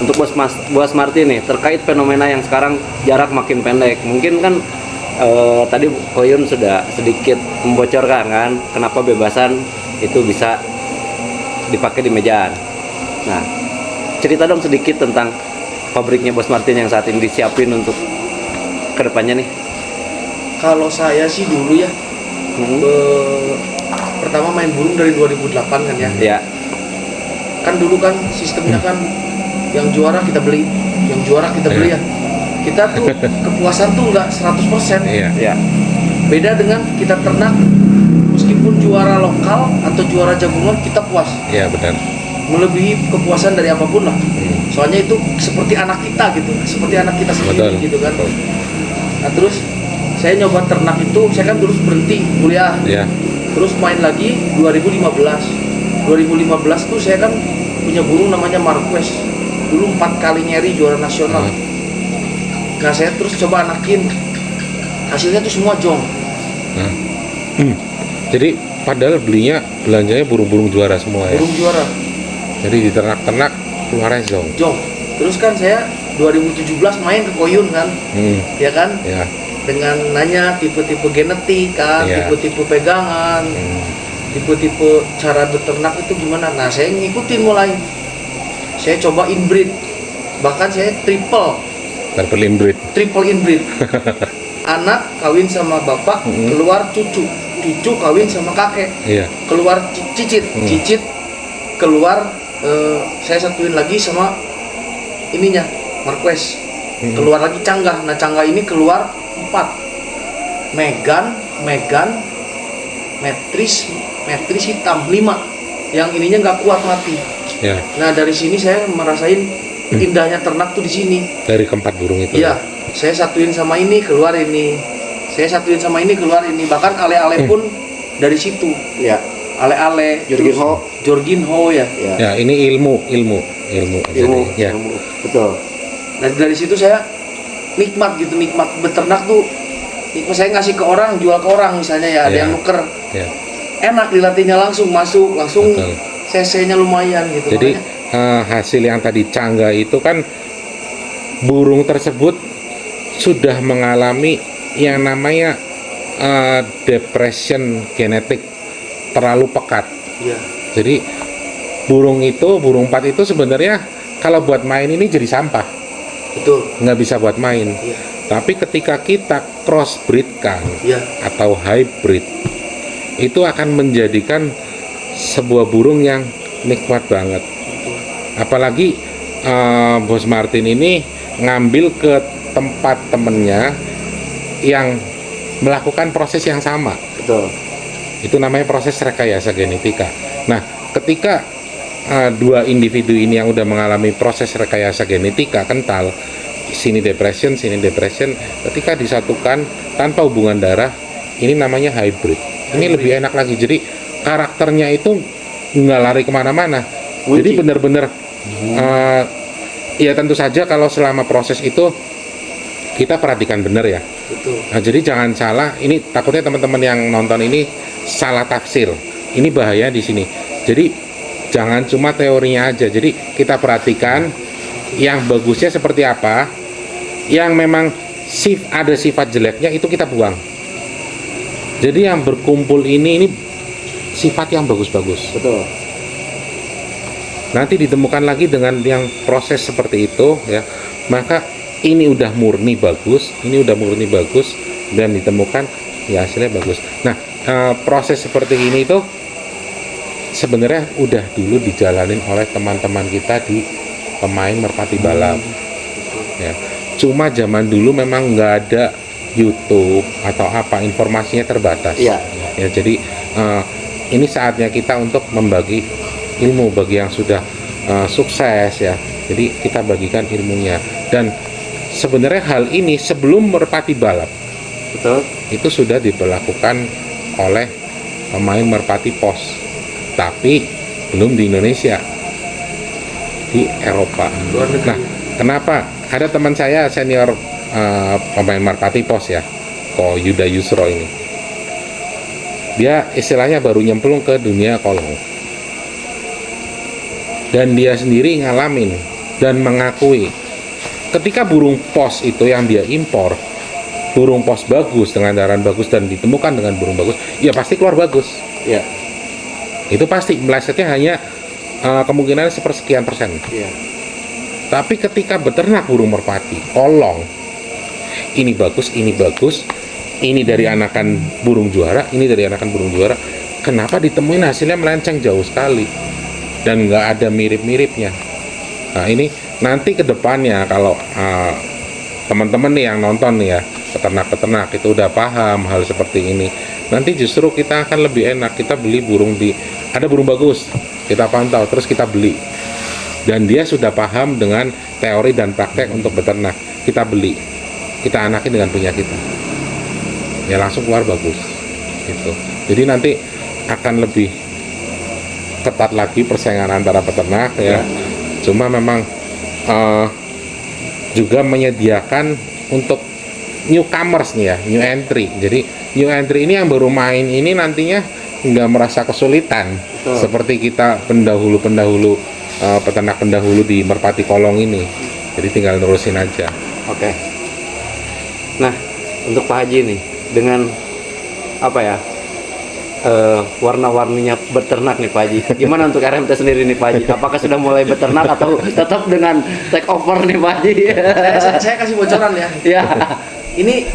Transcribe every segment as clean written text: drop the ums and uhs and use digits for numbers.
untuk Bos Martin nih terkait fenomena yang sekarang jarak makin pendek. Mungkin kan tadi Koyun sudah sedikit membocorkan kan kenapa bebasan itu bisa dipakai di mejaan. Nah, cerita dong sedikit tentang pabriknya Bos Martin yang saat ini disiapin untuk kedepannya nih. Kalau saya sih dulu ya, pertama main burung dari 2008 kan ya. Ya. Kan dulu kan sistemnya kan yang juara kita beli, yang juara kita beli ya. Kita tuh kepuasan tuh nggak 100%. Iya. Ya. Beda dengan kita ternak, meskipun juara lokal atau juara jagungan kita puas. Iya, benar. Melebihi kepuasan dari apapun lah. Soalnya itu seperti anak kita gitu, seperti anak kita sendiri. Betul. Gitu kan. Betul. Nah terus saya nyoba ternak itu, saya kan terus berhenti kuliah. Iya. Terus main lagi 2015 tuh saya kan punya burung namanya Marquez, dulu 4 kali nyeri juara nasional. Nah saya terus coba anakin, hasilnya tuh semua jong. Jadi padahal belanjanya burung-burung juara semua ya. Burung juara Jadi di ternak-ternak keluarnya zong. jong. Terus kan saya 2017 main ke Koyun kan, ya kan, Ya. dengan nanya tipe-tipe genetik kan, Iya. tipe-tipe pegangan, tipe-tipe cara beternak itu gimana. Nah saya ngikutin mulai, saya coba inbreed, bahkan saya triple Inbreed. inbreed. Anak kawin sama bapak, keluar cucu kawin sama kakek, Iya. keluar cicit keluar, saya satuin lagi sama ininya Marquez, keluar lagi canggah. Nah canggah ini keluar 4, Megan, metris hitam 5, yang ininya nggak kuat mati. Ya. Nah dari sini saya merasain indahnya ternak tuh di sini. Dari keempat burung itu. Iya, saya satuin sama ini keluar ini, saya satuin sama ini keluar ini, bahkan ale-ale pun dari situ. Ya. Ale-ale, Jorginho ya. Ya, ini ilmu. Jadi, ya. Ilmu. Betul. Nah dari situ saya nikmat beternak tuh. Nikmat, saya ngasih ke orang, jual ke orang misalnya ya, ada Iya. yang nuker. Ya. Enak dilatihnya langsung masuk, langsung Betul. CC-nya lumayan gitu. Jadi Makanya, hasil yang tadi canggah itu kan burung tersebut sudah mengalami yang namanya depression genetik, terlalu pekat. iya, Jadi burung pat itu sebenarnya kalau buat main ini jadi sampah, betul. nggak bisa buat main. Iya, Tapi ketika kita crossbreedkan iya, atau hybrid, itu akan menjadikan sebuah burung yang nikmat banget. betul. Apalagi Bos Martin ini ngambil ke tempat temennya yang melakukan proses yang sama. Betul. Itu namanya proses rekayasa genetika. Nah, ketika dua individu ini yang udah mengalami proses rekayasa genetika kental, sini depression, ketika disatukan tanpa hubungan darah, ini namanya hybrid. Ini lebih enak lagi. Jadi karakternya itu nggak lari kemana-mana. Jadi benar-benar ya tentu saja kalau selama proses itu kita perhatikan benar ya. Betul. Nah, jadi jangan salah. Ini takutnya teman-teman yang nonton ini salah tafsir. Ini bahaya di sini. Jadi jangan cuma teorinya aja. Jadi kita perhatikan yang bagusnya seperti apa. Yang memang ada sifat jeleknya itu kita buang. Jadi yang berkumpul ini sifat yang bagus-bagus. Betul. Nanti ditemukan lagi dengan yang proses seperti itu ya. Maka ini udah murni bagus, dan ditemukan ya hasilnya bagus. Nah, proses seperti ini itu sebenarnya udah dulu dijalanin oleh teman-teman kita di pemain merpati balap. Ya. Cuma zaman dulu memang nggak ada YouTube atau apa, informasinya terbatas. Iya. Ya, jadi ini saatnya kita untuk membagi ilmu bagi yang sudah sukses ya. Jadi kita bagikan ilmunya. Dan sebenarnya hal ini sebelum merpati balap, Betul. itu sudah diberlakukan oleh pemain merpati pos, tapi belum di Indonesia, di Eropa. Luar negeri. Nah, kenapa? Ada teman saya senior pemain merpati pos ya, Ko Yuda Yusro ini. Dia istilahnya baru nyemplung ke dunia kolong. Dan dia sendiri ngalamin dan mengakui ketika burung pos itu yang dia impor, burung pos bagus dengan darah bagus dan ditemukan dengan burung bagus, ya pasti keluar bagus. Iya. Itu pasti melesetnya hanya kemungkinan sepersekian persen. Iya. Tapi ketika beternak burung merpati, kolong, ini bagus, ini dari anakan burung juara, ini dari anakan burung juara, kenapa ditemuin hasilnya melenceng jauh sekali dan nggak ada mirip-miripnya. Nah ini nanti ke depannya kalau teman-teman nih yang nonton nih ya, peternak-peternak itu udah paham hal seperti ini, nanti justru kita akan lebih enak. Kita beli burung ada burung bagus, kita pantau terus kita beli, dan dia sudah paham dengan teori dan praktek untuk beternak, kita beli, kita anakin dengan punya kita, ya langsung keluar bagus gitu. Jadi nanti akan lebih ketat lagi persaingan antara peternak ya. Cuma memang juga menyediakan untuk newcomers nih ya, new entry. Jadi new entry ini yang baru main ini nantinya nggak merasa kesulitan. Betul. Seperti kita pendahulu peternak pendahulu di Merpati Kolong ini. Jadi tinggal nerusin aja. Oke. Nah, untuk Pak Haji nih, dengan apa ya, warna-warninya beternak nih Pak Haji, gimana untuk RMT sendiri nih Pak Haji? Apakah sudah mulai beternak atau tetap dengan take over nih Pak Haji? Saya kasih bocoran ya. Ya. Ini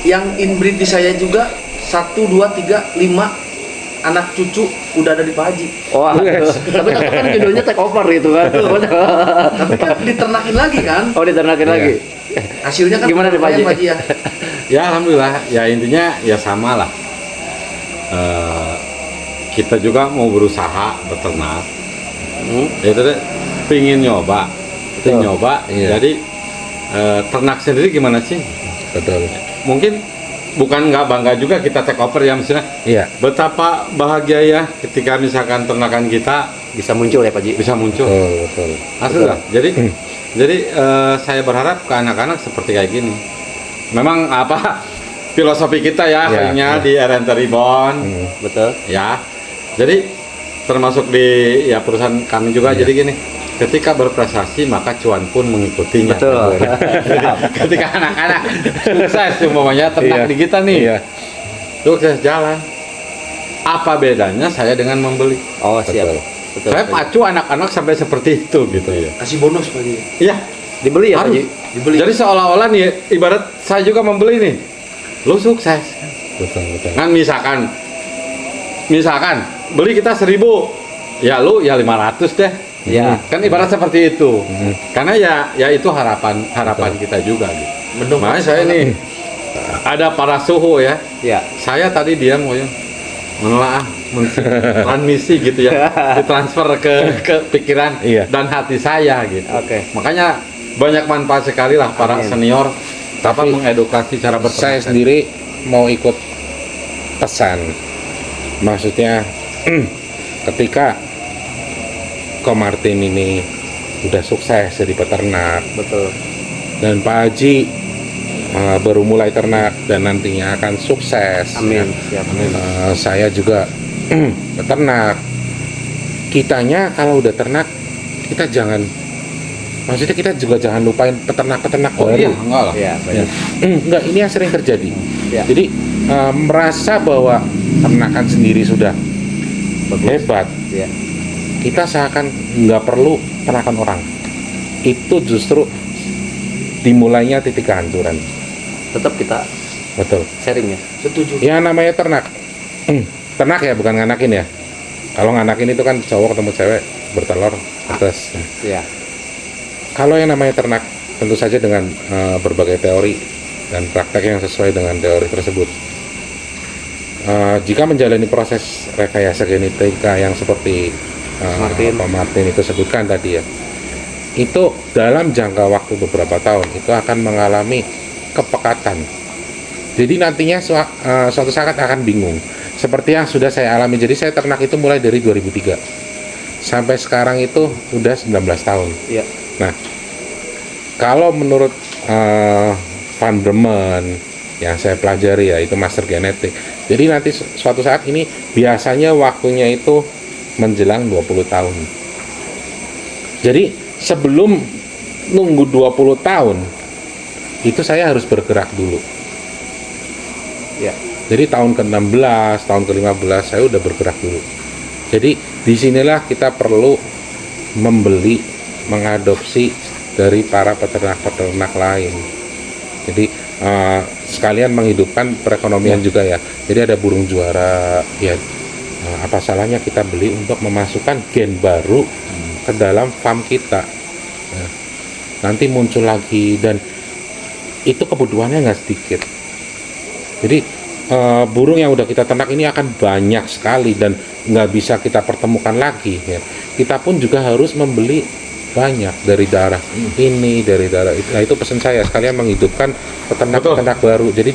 yang inbreed di saya juga 1, 2, 3, 5 anak cucu udah ada di Pak Haji. Wah, tapi kan judulnya take over gitu kan. Tapi kan diternakin lagi kan. Oh, diternakin Iya. lagi. Hasilnya kan Gimana nih, Pak Haji? lumayan, ya. Ya alhamdulillah, ya intinya ya sama lah. Kita juga mau berusaha beternak. Ya itu deh, pingin nyoba, Iya. Jadi ternak sendiri gimana sih? Betul. Mungkin bukan nggak bangga juga kita take over ya, misalnya. Iya. Betapa bahagia ya ketika misalkan ternakan kita Bisa muncul ya Pak Haji? bisa muncul. Betul. Asli lah. Jadi saya berharap ke anak-anak seperti kayak gini. Memang apa filosofi kita ya, Ya, akhirnya ya. di RNT Reborn. Betul. Ya, jadi termasuk di ya perusahaan kami juga. Iya. Jadi gini, ketika berprestasi maka cuan pun mengikutinya. Betul. Jadi, ketika anak-anak sukses umpamanya ternak Iya. di kita nih, Iya. sukses jalan. Apa bedanya saya dengan membeli? Oh, siap. Betul. Betul. Saya Pak Haji. pacu anak-anak sampai seperti itu gitu ya. Kasih bonus Pak Haji. Iya, Dibeli ya Pak Haji? harus. Dibeli. Jadi seolah-olah nih, ibarat saya juga membeli nih, lu sukses. Betul. Kan misalkan beli kita 1.000, ya lu ya 500 deh. Ya. Kan ibarat seperti itu. Mhm. Karena ya itu harapan kita juga gitu. Mendung. Makanya saya nih ada para suhu ya. Ya. Saya tadi diam ya. Menelaah transmisi gitu ya. Ditransfer ke pikiran Iya. dan hati saya gitu. Oke. Makanya banyak manfaat sekali lah para Amin. senior dapat Tapi mengedukasi cara berternak. Saya sendiri mau ikut pesan, maksudnya ketika Ko Martin ini udah sukses jadi peternak Betul. dan Pak Haji baru mulai ternak dan nantinya akan sukses. Amin. Siap. Amin. Saya juga peternak. Kitanya kalau udah ternak, kita jangan, maksudnya kita juga jangan lupain peternak-peternak Oh baru. iya, enggak lah. Ya, baik. Enggak, ini yang sering terjadi. Ya. Jadi merasa bahwa ternakan sendiri sudah Bagus. hebat, Ya. kita seakan nggak perlu ternakan orang. Itu justru dimulainya titik kehancuran. Tetap kita Betul. sharing ya. Setuju. Ya namanya ternak. Ternak ya, bukan nganakin ya. Kalau nganakin itu kan cowok ketemu cewek bertelur atas. Ya. Kalau yang namanya ternak, tentu saja dengan berbagai teori dan praktek yang sesuai dengan teori tersebut. Jika menjalani proses rekayasa genetika yang seperti Pak Martin itu sebutkan tadi ya, itu dalam jangka waktu beberapa tahun itu akan mengalami kepekatan. Jadi nantinya suatu saat akan bingung. Seperti yang sudah saya alami. Jadi saya ternak itu mulai dari 2003 sampai sekarang itu udah 19 tahun. Iya. Nah, kalau menurut Van Bremen yang saya pelajari ya, itu master genetik. Jadi nanti suatu saat ini biasanya waktunya itu menjelang 20 tahun. Jadi sebelum nunggu 20 tahun itu saya harus bergerak dulu. Ya. Jadi tahun ke-16, tahun ke-15 saya udah bergerak dulu. Jadi disinilah kita perlu membeli, mengadopsi dari para peternak-peternak lain. Jadi sekalian menghidupkan perekonomian juga ya. Jadi ada burung juara ya. Apa salahnya kita beli untuk memasukkan gen baru ke dalam farm kita. Nah, nanti muncul lagi dan itu kebutuhannya nggak sedikit. Jadi burung yang udah kita ternak ini akan banyak sekali dan nggak bisa kita pertemukan lagi ya. Kita pun juga harus membeli banyak dari daerah ini, dari daerah itu. Nah, itu pesan saya, sekalian menghidupkan peternak-peternak baru. Jadi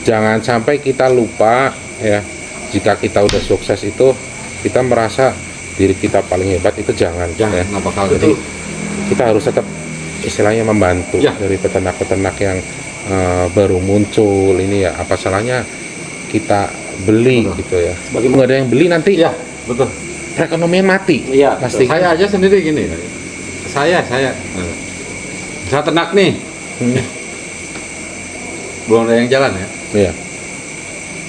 jangan sampai kita lupa ya, jika kita udah sukses itu kita merasa diri kita paling hebat, itu jangan ya. nggak bakal Jadi gitu. kita harus tetap istilahnya membantu Ya. dari peternak-peternak yang baru muncul ini ya. Apa salahnya kita beli gitu ya. Bagi nggak ada yang beli nanti Ya, betul. perekonomian mati. Iya, pasti. Saya aja sendiri gini. Saya ternak nih. Belum ada yang jalan ya. Iya.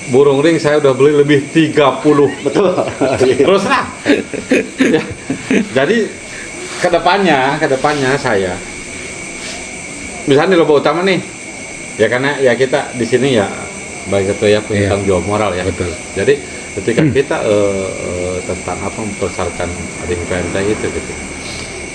Burung ring saya udah beli lebih 30. Betul. Terus terang. Ya. Jadi kedepannya saya misalnya di Lombok Utama nih, ya karena ya kita di sini ya baik itu ya punya Iya. tanggung jawab moral ya. Betul. Jadi ketika kita tentang apa membesarkan ring penteng itu gitu,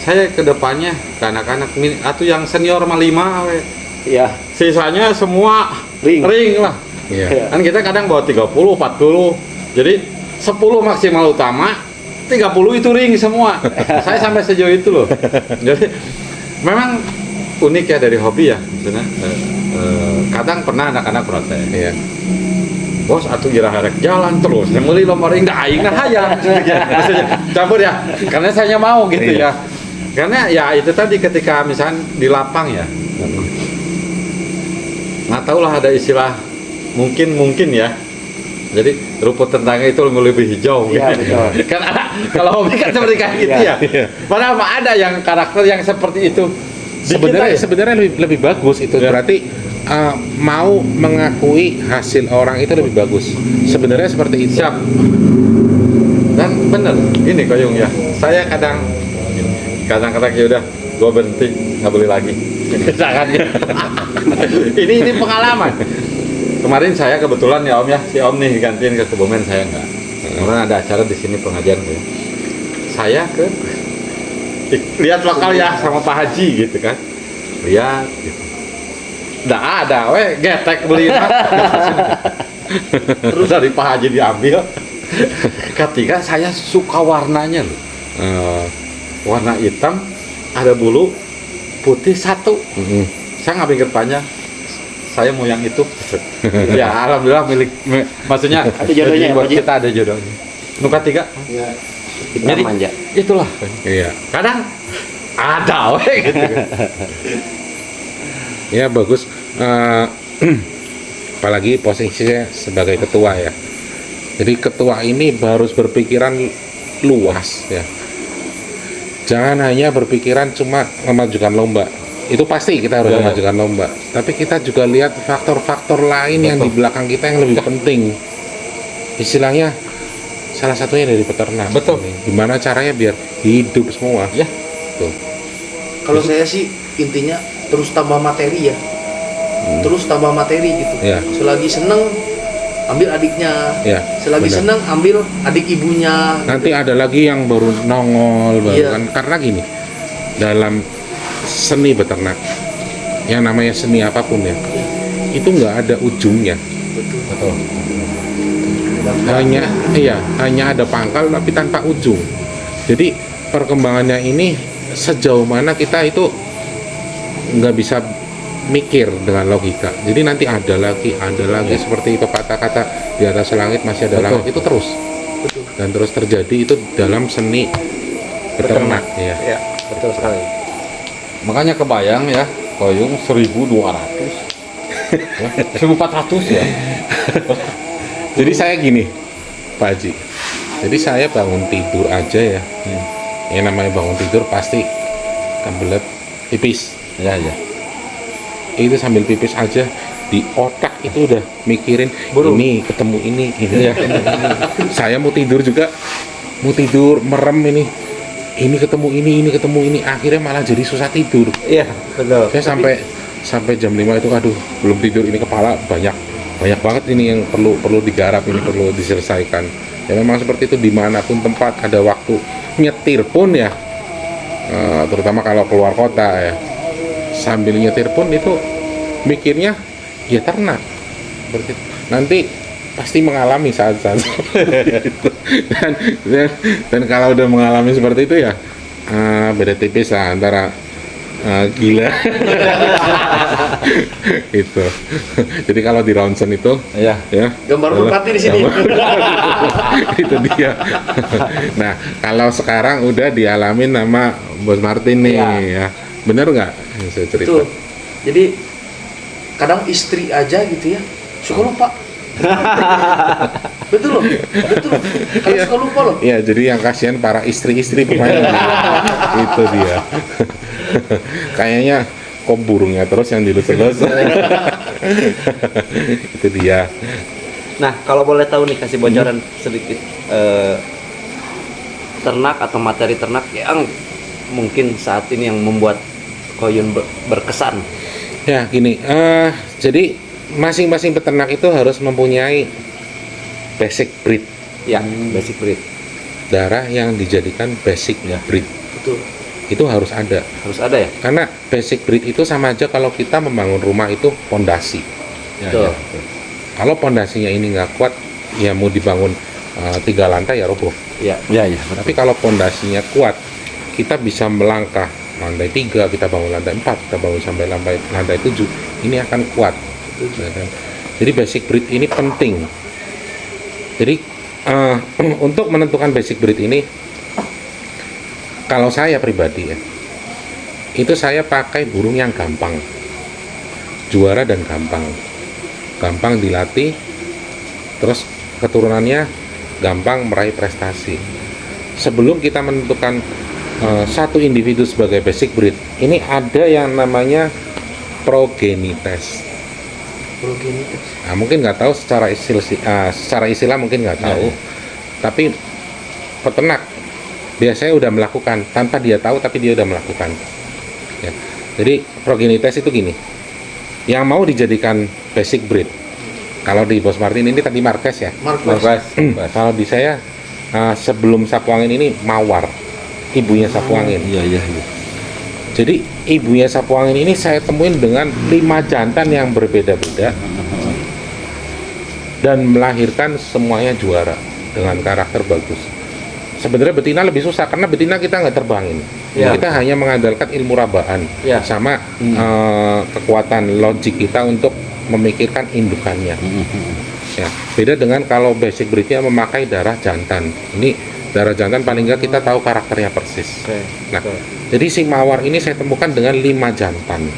saya kedepannya ke anak-anak atau yang senior mah 5 we. Iya. Sisanya semua Ring. lah. Iya. Kan kita kadang bawa 30, 40. Jadi 10 maksimal utama, 30 itu ring semua. Saya sampai sejauh itu loh. Jadi memang unik ya dari hobi ya. Misalnya, kadang pernah anak-anak protes. Iya. Bos atuh kira harek jalan terus. Yang beli lomba ring dah aing nah hayang. Maksudnya, campur ya. Karena saya mau gitu Iya. ya. Karena ya itu tadi ketika misalnya di lapang ya. Nggak tahu lah ada istilah mungkin ya. Jadi rumput tetangga itu lebih hijau Iya, gitu. betul. Kan kalau hobi kan seperti kayak gitu Iya. ya. Padahal mah ada yang karakter yang seperti itu. Di kita ya. Sebenarnya lebih bagus itu. Ya. Berarti mau mengakui hasil orang itu lebih bagus. Sebenarnya seperti itu. Siap. Dan bener, ini Koyung ya. Saya kadang-kadang ya udah, gue berhenti nggak beli lagi. Jangan ya. ini pengalaman. Kemarin saya kebetulan ya Om ya, si Om nih gantiin ke Kebumen, saya enggak. Kemarin ada acara di sini pengajian ya. Saya lihat lokal ya sama Pak Haji gitu kan. Lihat gitu. Nggak ada, getek beli. Terus dari Pak Haji diambil. Ketika saya suka warnanya loh. Warna hitam, ada bulu putih satu. Saya nggak pikir panjang. Saya mau yang itu. Ya alhamdulillah maksudnya Ada jodohnya ya, buat Pak Haji? kita ada jodohnya. Nuka 3. Iya. Kita Jadi manja. itulah. Iya. Kadang ada gitu. Ya bagus. Apalagi posisinya sebagai ketua ya. Jadi ketua ini harus berpikiran luas ya. Jangan hanya berpikiran cuma memajukan lomba. Itu pasti kita harus Ya, ya. memajukan lomba. Tapi kita juga lihat faktor-faktor lain yang di belakang kita yang lebih penting. Istilahnya salah satunya dari peternak. Betul. Gimana caranya biar hidup semua. Ya. Tuh. Kalau saya sih intinya terus tambah materi ya. Terus tambah materi gitu. Ya. Selagi seneng ambil adiknya. Ya, Selagi benar. seneng ambil adik ibunya. Nanti ada lagi yang baru nongol baru Iya. kan, karena gini, dalam seni beternak yang namanya seni apapun ya, itu nggak ada ujungnya. Betul. Hanya ada pangkal tapi tanpa ujung. Jadi perkembangannya ini sejauh mana kita itu nggak bisa mikir dengan logika. Jadi nanti ada lagi seperti pepatah kata di atas langit masih ada Betul. langit, itu terus Betul. dan terus terjadi itu dalam seni beternak ya. Iya, betul sekali. Makanya kebayang ya, Koyung 1.200. Ya, 1.400 ya. Jadi saya gini, Pak Haji. Jadi saya bangun tidur aja ya. Yang namanya bangun tidur pasti kebelet pipis. Ya, ya. Itu sambil pipis aja di otak itu udah mikirin ini ketemu ini ketemu ini. Saya mau tidur juga, mau tidur merem ini ketemu ini ketemu ini, akhirnya malah jadi susah tidur. Iya, betul. Saya sampai jam 5 itu aduh belum tidur, ini kepala banyak banget ini yang perlu digarap, ini perlu diselesaikan. Ya memang seperti itu, dimanapun tempat ada waktu. Nyetir pun ya, terutama kalau keluar kota ya, sambil nyetir pun itu mikirnya ya ternak. Nanti pasti mengalami saat-saat seperti itu. Dan kalau udah mengalami seperti itu ya beda tipis lah antara gila itu. Jadi kalau di ronsen itu Ya. ya Gambar merpati di sini. itu dia. Nah kalau sekarang udah dialamin sama Bos Martin nih ya, bener nggak yang saya cerita? Betul. Jadi kadang istri aja gitu ya suka lupa. Betul loh, betul. Kadang suka lupa loh. Iya, jadi yang kasihan para istri-istri pemain. Itu dia. Kayaknya kok burungnya terus yang dilus-lus. Itu dia. Nah, kalau boleh tahu nih, kasih bocoran sedikit ternak atau materi ternak yang mungkin saat ini yang membuat Koyun berkesan. Ya, gini. Jadi masing-masing peternak itu harus mempunyai basic breed, Ya, basic breed darah yang dijadikan basic breed. Betul. Itu harus ada. harus ada ya. Karena basic breed itu sama aja kalau kita membangun rumah itu pondasi. Ya, Betul. ya. Kalau pondasinya ini nggak kuat, ya mau dibangun 3 lantai ya roboh. Ya, Ya, ya. Tapi kalau pondasinya kuat, kita bisa melangkah lantai 3, kita bangun lantai 4, kita bangun sampai lantai 7, ini akan kuat. Ya kan? Jadi basic breed ini penting. Jadi untuk menentukan basic breed ini, kalau saya pribadi ya, itu saya pakai burung yang gampang, juara dan gampang dilatih, terus keturunannya gampang meraih prestasi. Sebelum kita menentukan satu individu sebagai basic breed, ini ada yang namanya progenites. Progenitus. Nah, mungkin nggak tahu secara istilah mungkin nggak tahu, tapi peternak biasanya udah melakukan tanpa dia tahu, tapi dia udah melakukan. Ya. Jadi progenites itu gini, yang mau dijadikan basic breed. Kalau di Bos Martin ini tadi Marquez ya. Marquez. Kalau di saya sebelum sapu angin ini Mawar, ibunya sapu angin. Iya, iya, iya. Jadi ibunya sapu angin ini saya temuin dengan 5 jantan yang berbeda-beda dan melahirkan semuanya juara dengan karakter bagus. Sebenarnya betina lebih susah karena betina kita nggak terbangin, Ya. kita hanya mengandalkan ilmu rabaan Ya. sama kekuatan logik kita untuk memikirkan indukannya. Ya, beda dengan kalau basic breednya memakai darah jantan. Ini darah jantan paling nggak kita tahu karakternya persis. Nah, jadi si Mawar ini saya temukan dengan 5 jantan.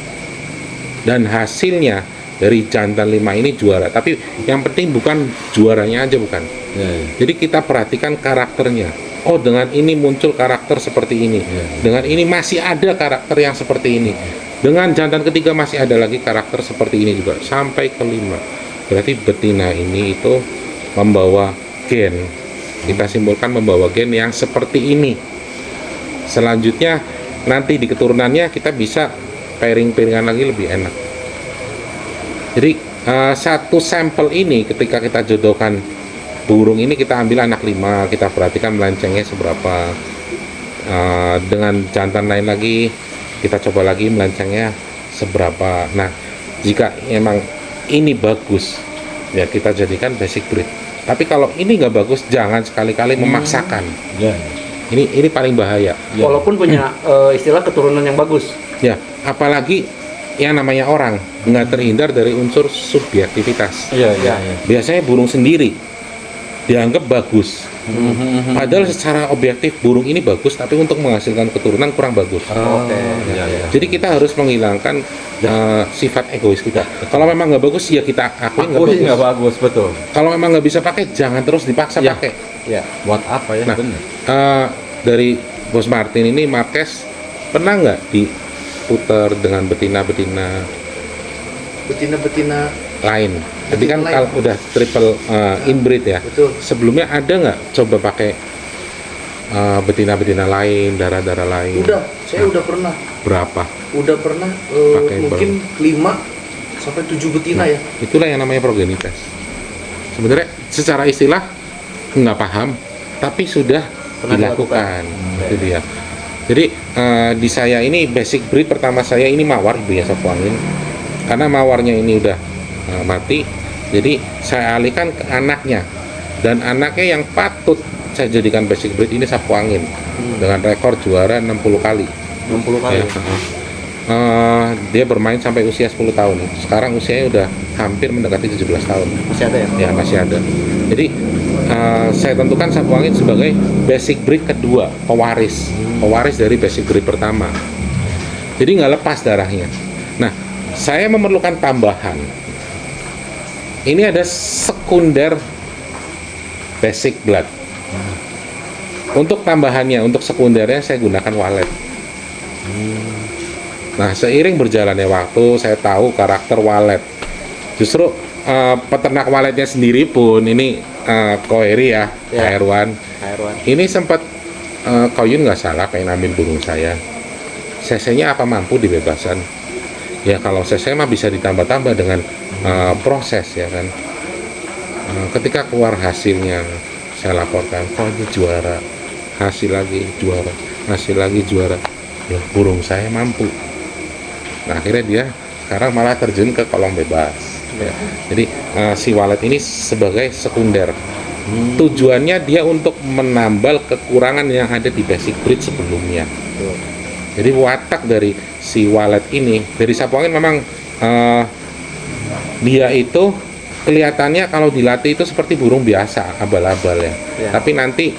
Dan hasilnya dari jantan 5 ini juara. Tapi yang penting bukan juaranya aja, bukan. Ya, ya. Jadi kita perhatikan karakternya. Oh, dengan ini muncul karakter seperti ini. Dengan ini masih ada karakter yang seperti ini. Dengan jantan ketiga masih ada lagi karakter seperti ini juga. Sampai ke-5. Berarti betina ini itu membawa gen. Kita simpulkan membawa gen yang seperti ini. Selanjutnya nanti di keturunannya kita bisa pairing-pairingan lagi lebih enak. Jadi satu sampel ini ketika kita jodohkan burung ini, kita ambil anak 5, kita perhatikan melencengnya seberapa. Dengan jantan lain lagi kita coba lagi melencengnya seberapa. Nah, jika emang ini bagus ya kita jadikan basic breed. Tapi kalau ini nggak bagus, jangan sekali-kali memaksakan. Ya, Ini paling bahaya. ya. Walaupun punya istilah keturunan yang bagus. Ya, apalagi yang namanya orang nggak terhindar dari unsur subjektivitas. Iya, iya, iya. Biasanya burung sendiri dianggap bagus, padahal secara objektif burung ini bagus, tapi untuk menghasilkan keturunan kurang bagus. Oke. Iya, iya. Jadi kita harus menghilangkan sifat egois kita. Kalau memang nggak bagus, ya kita akui nggak Aku sih bagus. nggak bagus, betul. Kalau memang nggak bisa pakai, jangan terus dipaksa Ya. pakai. Ya. Buat apa ya? Nah, Bener. dari Bos Martin ini Marquez pernah nggak diputar dengan betina-betina Betina-betina lain? Jadi kan lain. kalau udah triple inbreed ya, betul. sebelumnya ada nggak coba pakai betina-betina lain, darah-darah lain? Udah, saya udah pernah. Berapa? Udah pernah Pakai mungkin 5 sampai 7 betina ya. Itulah yang namanya progenitas. Sebenarnya secara istilah nggak paham, tapi sudah Pernah dilakukan. Itu dia. Jadi di saya ini basic breed pertama saya ini mawar biasa Sapu-Angin. Karena mawarnya ini udah mati, jadi saya alihkan ke anaknya. Dan anaknya yang patut saya jadikan basic breed ini Sapu-Angin dengan rekor juara 60 kali. 60 kali. Ya, dia bermain sampai usia 10 tahun. Sekarang usianya udah hampir mendekati 17 tahun. Masih ada ya? Ya, masih ada. Jadi saya tentukan Sapu-Angin sebagai basic breed kedua, pewaris dari basic breed pertama. Jadi nggak lepas darahnya. Nah, saya memerlukan tambahan. Ini ada sekunder basic blood. Untuk tambahannya, untuk sekundernya saya gunakan walet. Nah, seiring berjalannya waktu, saya tahu karakter walet. Justru peternak waletnya sendiri pun ini Koeri ya, Ya. Airwan. Airwan. Ini sempat Koyun nggak salah pengen ambil burung saya. CC-nya apa mampu dibebasan? Ya kalau CC mah bisa ditambah-tambah dengan proses ya kan. Ketika keluar hasilnya saya laporkan, kok ini juara, hasil lagi juara, hasil lagi juara. Loh, burung saya mampu. Nah akhirnya dia sekarang malah terjun ke kolong bebas. Ya. Jadi si walet ini sebagai sekunder. Tujuannya dia untuk menambal kekurangan yang ada di basic breed sebelumnya. Jadi watak dari si walet ini, dari Sapu-Angin memang dia itu kelihatannya kalau dilatih itu seperti burung biasa, abal-abal ya. Tapi nanti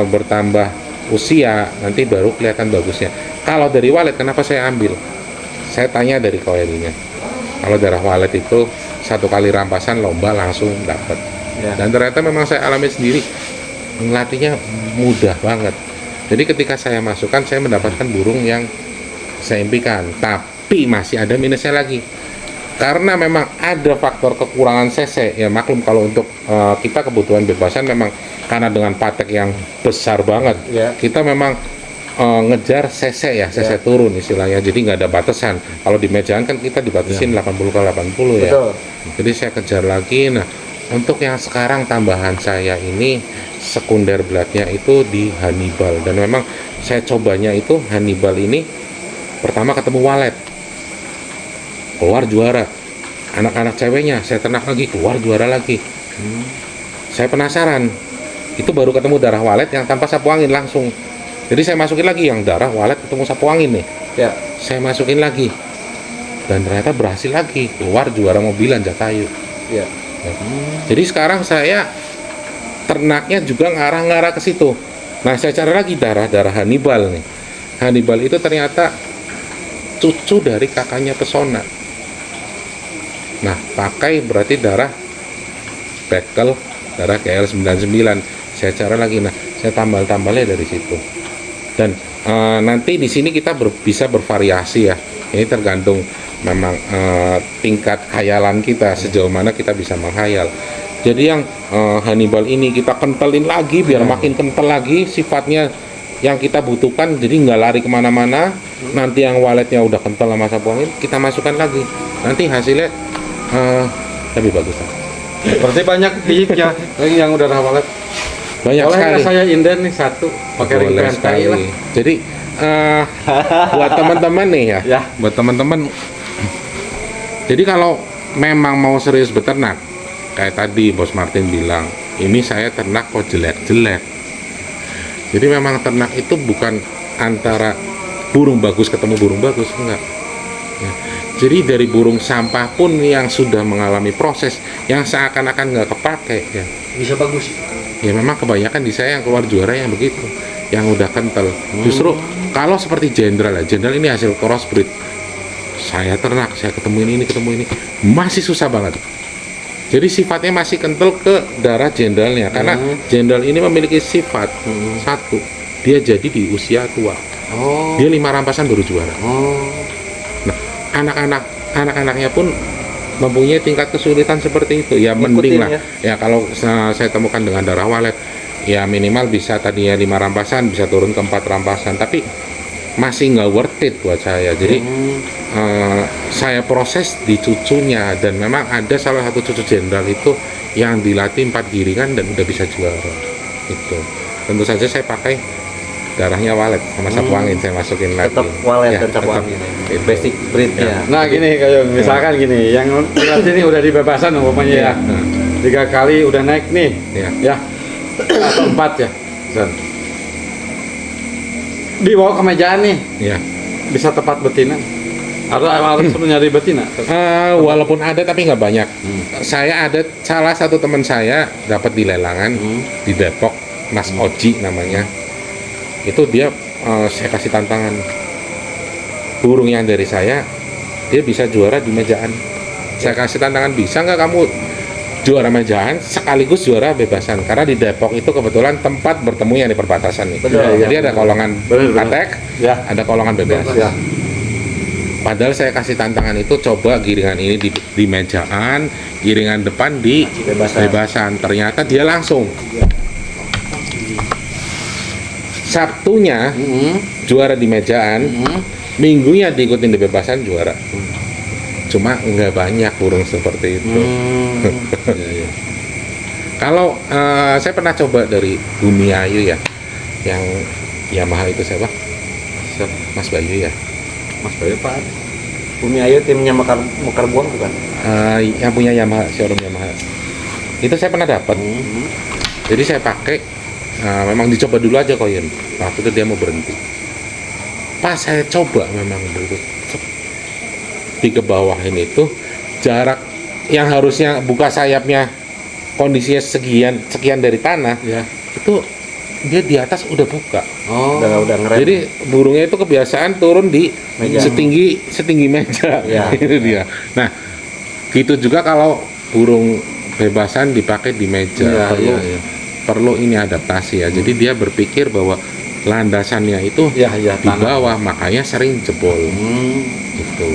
bertambah usia, nanti baru kelihatan bagusnya. Kalau dari walet, kenapa saya ambil? Saya tanya dari koerinya. Kalau darah walet itu 1 kali rampasan lomba langsung dapat. Dan ternyata memang saya alami sendiri, melatihnya mudah banget. Jadi ketika saya masukkan, saya mendapatkan burung yang saya impikan. Tapi masih ada minusnya lagi. Karena memang ada faktor kekurangan CC. Ya maklum kalau untuk kita kebutuhan bebasan memang karena dengan patek yang besar banget. Kita memang ngejar CC ya, CC turun istilahnya. Jadi nggak ada batasan. Kalau di mejaan kan kita dibatasin 80 ke 80 ya. Betul. Jadi saya kejar lagi. Nah, untuk yang sekarang tambahan saya ini sekunder bloodnya itu di Hannibal, dan memang saya cobanya itu Hannibal ini pertama ketemu walet keluar juara, anak-anak ceweknya saya ternak lagi keluar juara lagi. Saya penasaran, itu baru ketemu darah walet yang tanpa Sapu-Angin langsung. Jadi saya masukin lagi yang darah walet ketemu Sapu-Angin nih. Saya masukin lagi dan ternyata berhasil lagi keluar juara mobilan Jatayu. Jadi sekarang saya ternaknya juga ngarah-ngarah ke situ. Nah, saya cari lagi darah Hannibal nih. Hannibal itu ternyata cucu dari kakaknya Pesona. Nah, pakai berarti darah Bekel, darah KL99. Saya cari lagi. Nah, saya tambal-tambalnya dari situ. Dan nanti di sini kita bisa bervariasi ya. Ini tergantung memang tingkat khayalan kita, sejauh mana kita bisa menghayal. Jadi yang Hannibal ini kita kentelin lagi biar makin kental lagi sifatnya yang kita butuhkan, jadi nggak lari kemana-mana. Nanti yang waletnya udah kental sama Sapu-Angin kita masukkan lagi, nanti hasilnya lebih bagus. Berarti banyak biji ya yang udah walet. Banyak Boleh sekali. nggak saya inden nih satu pakai ring Boleh PNKI sekali. lah. Jadi buat teman-teman nih ya, buat teman-teman. Jadi kalau memang mau serius beternak, kayak tadi Bos Martin bilang, ini saya ternak kok jelek-jelek. Jadi memang ternak itu bukan antara burung bagus ketemu burung bagus, enggak. Ya. Jadi dari burung sampah pun yang sudah mengalami proses yang seakan-akan nggak kepake ya. Bisa bagus. Ya memang kebanyakan di saya yang keluar juara yang begitu, yang udah kental. Justru kalau seperti Jenderal ya, Jenderal ini hasil crossbreed. Saya ternak, saya ketemu ini, masih susah banget. Jadi sifatnya masih kental ke darah Jenderalnya, karena Jenderal ini memiliki sifat satu, dia jadi di usia tua. Oh. Dia 5 rampasan baru juara. Oh. Nah, anak-anaknya pun mempunyai tingkat kesulitan seperti itu. Ya mending lah. Ya kalau saya temukan dengan darah walet, ya minimal bisa tadinya 5 rampasan bisa turun ke 4 rampasan. Tapi masih nggak worth it buat saya. Jadi saya proses di cucunya, dan memang ada salah satu cucu jenderal itu yang dilatih 4 giringan dan udah bisa juara. Itu tentu saja saya pakai darahnya walet sama sapu angin, saya masukin lagi. Tetap walet Ya, dan sapu tetap. angin. Itu. Basic breednya. Nah gini kayak misalkan gini, yang berarti ini udah dibebasan umpamanya ya, Nah, 3 kali udah naik nih, ya. ya atau 4 ya, Zan. Dibawa ke mejaan nih, Ya. bisa tepat betina. Harus perlu nyari betina. Walaupun ada tapi nggak banyak. Saya ada salah satu teman saya dapat di lelangan di Depok, Mas Oji namanya. Itu dia saya kasih tantangan. Burung yang dari saya, dia bisa juara di mejaan. Saya kasih tantangan, bisa nggak kamu juara mejaan sekaligus juara bebasan? Karena di Depok itu kebetulan tempat bertemu yang di perbatasan nih. Betul. Jadi ada kolongan Benar. atek, Ya. ada kolongan bebas. Ya. Padahal saya kasih tantangan itu, coba giringan ini di mejaan, giringan depan di bebasan. Ternyata dia langsung. Sabtunya juara di mejaan, minggunya diikutin di bebasan juara. Cuma nggak banyak burung seperti itu. Kalau saya pernah coba dari Bumi Ayu ya, yang Yamaha itu siapa? Mas Bayu ya. Mas Bayu Pak. Bumi Ayu timnya Mekar Buang bukan? Yang punya Yamaha, showroom Yamaha. Itu saya pernah dapat. Jadi saya pakai, memang dicoba dulu aja koin. Waktu itu dia mau berhenti. Pas saya coba memang begitu di kebawahin itu, jarak yang harusnya buka sayapnya kondisinya sekian dari tanah, Ya. itu dia di atas udah buka. Oh. Udah ngerem. Jadi burungnya itu kebiasaan turun di Meja. setinggi meja. Ya. Itu dia. Nah, gitu juga kalau burung bebasan dipakai di meja, perlu ini adaptasi ya. Jadi dia berpikir bahwa landasannya itu Ya, di bawah, makanya sering jebol. Gitu.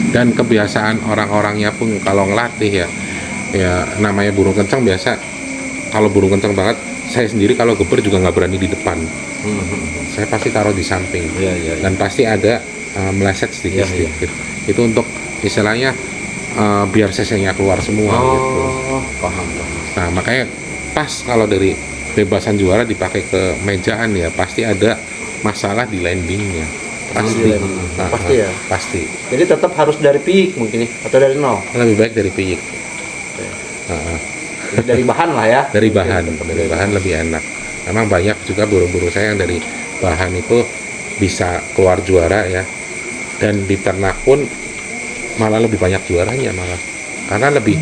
Dan kebiasaan orang-orangnya pun kalau ngelatih ya namanya burung kencang biasa. Kalau burung kencang banget, saya sendiri kalau geber juga nggak berani di depan. Saya pasti taruh di samping. Dan pasti ada meleset sedikit-sedikit. Itu untuk istilahnya biar cc-nya keluar semua gitu. Paham. Nah, makanya pas kalau dari bebasan juara dipakai ke mejaan ya pasti ada masalah di landingnya. Pasti. Pasti ya. Pasti. Jadi tetap harus dari piyik mungkin ya, atau dari nol. Lebih baik dari piyik. Jadi dari bahan lah ya. Dari bahan lebih enak. Memang banyak juga burung-burung saya yang dari bahan itu bisa keluar juara ya, dan di ternak pun malah lebih banyak juaranya malah, karena lebih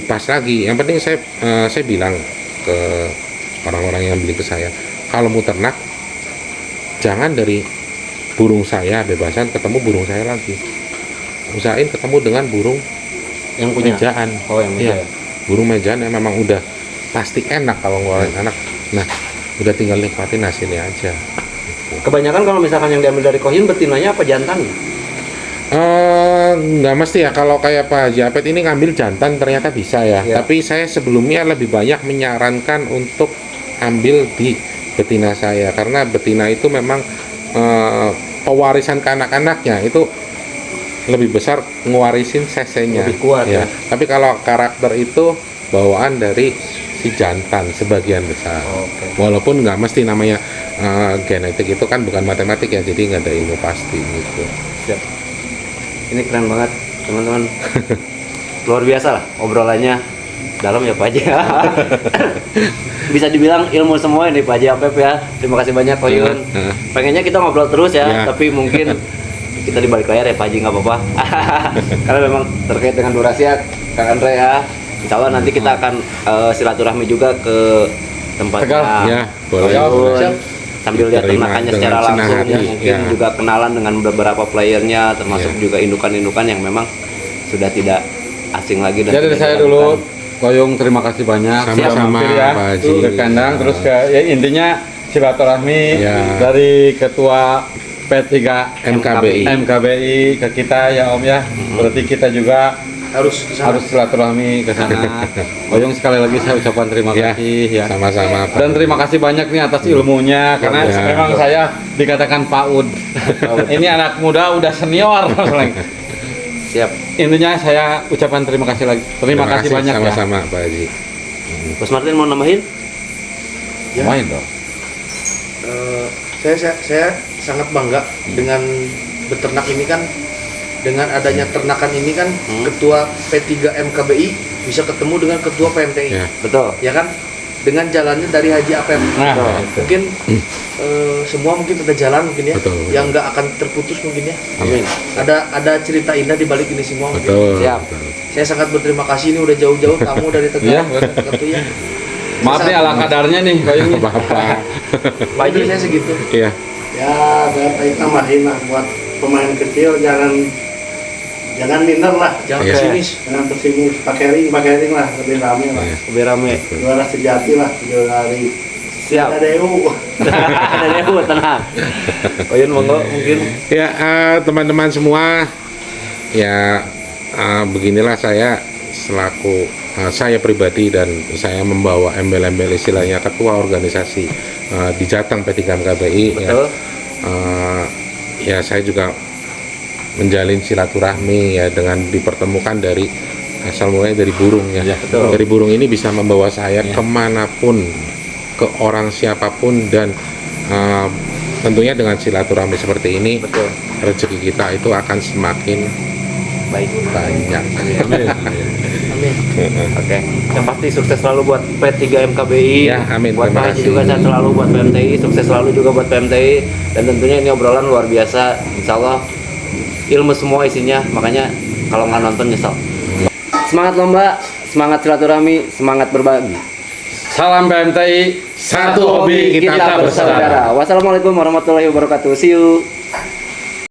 pas lagi. Yang penting saya bilang ke orang-orang yang beli ke saya, kalau mau ternak jangan dari burung saya bebasan ketemu burung saya lagi, usahain ketemu dengan burung Yang punya. mejaan. Oh, yang Iya. meja. Burung mejaan yang memang udah pasti enak kalau ngeluarin anak. Nah, udah tinggal nikmatin hasilnya aja. Kebanyakan kalau misalkan yang diambil dari kohin betinanya apa jantannya? Nggak mesti ya. Kalau kayak Pak Haji Apet ini ngambil jantan ternyata bisa ya. Ya. Tapi saya sebelumnya lebih banyak menyarankan untuk ambil di betina saya, karena betina itu memang pewarisan ke anak-anaknya itu lebih besar, ngewarisin cc-nya. Lebih kuat ya. Tapi kalau karakter itu bawaan dari si jantan sebagian besar. Oke. Walaupun nggak mesti, namanya genetik itu kan bukan matematik ya, jadi nggak ada ilmu pasti gitu. Siap. Ini keren banget teman-teman. Luar biasa lah obrolannya, dalam ya Pak Haji. Bisa dibilang ilmu semua ini Pak Haji Apep ya. Terima kasih banyak Ko Yun. Pengennya kita ngobrol terus ya, Ya. tapi mungkin kita di balik layar ya Pak Haji, nggak apa-apa. Karena memang terkait dengan durasi ya Kang Andre ya. Insya Allah nanti kita akan silaturahmi juga ke tempatnya Tegal. Ya, boleh. Ko Yun. Siap. Sambil lihat Diterima ternakannya dengan secara senang langsung hati, ya. Mungkin ya. juga kenalan dengan beberapa playernya, termasuk Ya. juga indukan-indukan yang memang sudah tidak asing lagi. Dan Jadi dari tidak saya dilakukan. dulu, Koyong terima kasih banyak. Sama-sama, Sudah mampir ya Pak Haji. ke kandang, terus ke ya intinya silaturahmi Ya. dari ketua P3 MKBI. ke kita ya Om ya. Berarti kita juga harus kesana. harus silaturahmi ke sana. Oyong sekali lagi saya ucapkan terima Ya, kasih ya. sama-sama, Pak. Dan terima kasih banyak nih atas ilmunya karena Ya. memang saya dikatakan PAUD. Ini anak muda udah senior. Siap. Intinya saya ucapkan terima kasih lagi. Terima kasih banyak ya. sama-sama Pak Haji. Mas Martin mau nambahin? Ya. Main dong. Saya sangat bangga dengan beternak ini kan, dengan adanya ternakan ini kan, ketua P3 MKBI bisa ketemu dengan ketua PMTI, Ya. Betul. ya kan, dengan jalannya dari Haji Apep. Nah, Mungkin semua mungkin ada jalan mungkin ya, Betul. yang nggak akan terputus mungkin ya. Amin. Ada cerita indah di balik ini semua mungkin. Betul. Siap. betul. Saya sangat berterima kasih ini udah jauh-jauh tamu dari Iya, Tegal. Gitu ya. maaf nih ala kadarnya nih kayaknya. Bapak. Pak Haji saya segitu. Iya. Ya, saya tambahin lah buat pemain kecil, jangan minder lah, Jangan Iya. pesimis. jangan pesimis, pakai ring lah, lebih rame lah, Iya. Lebih rame. juara sejati lah, juara dari Siap. DU. Ada Dehu, tenang. Oyun monggo mungkin. Ya, teman-teman semua, ya beginilah saya selaku saya pribadi dan saya membawa embel-embel istilahnya ketua organisasi di Jateng P3 MKBI. Ya. Betul. Ya saya juga menjalin silaturahmi ya dengan dipertemukan dari asal mulanya dari burung ya. betul. Dari burung ini bisa membawa saya kemanapun, ke orang siapapun dan tentunya dengan silaturahmi seperti ini Betul. rezeki kita itu akan semakin Baik. banyak. Amin. Oke. Yang pasti sukses selalu buat P3 MKBI. Ya, amin. Buat Terima Pak Haji kasih. juga sehat selalu buat PMTI, sukses selalu juga buat PMTI. Dan tentunya ini obrolan luar biasa. Insya Allah ilmu semua isinya, makanya kalau nggak nonton nyesel. Semangat lomba, semangat silaturahmi, semangat berbagi. Salam PMTI, Satu hobi kita bersaudara. Wassalamualaikum warahmatullahi wabarakatuh. See you.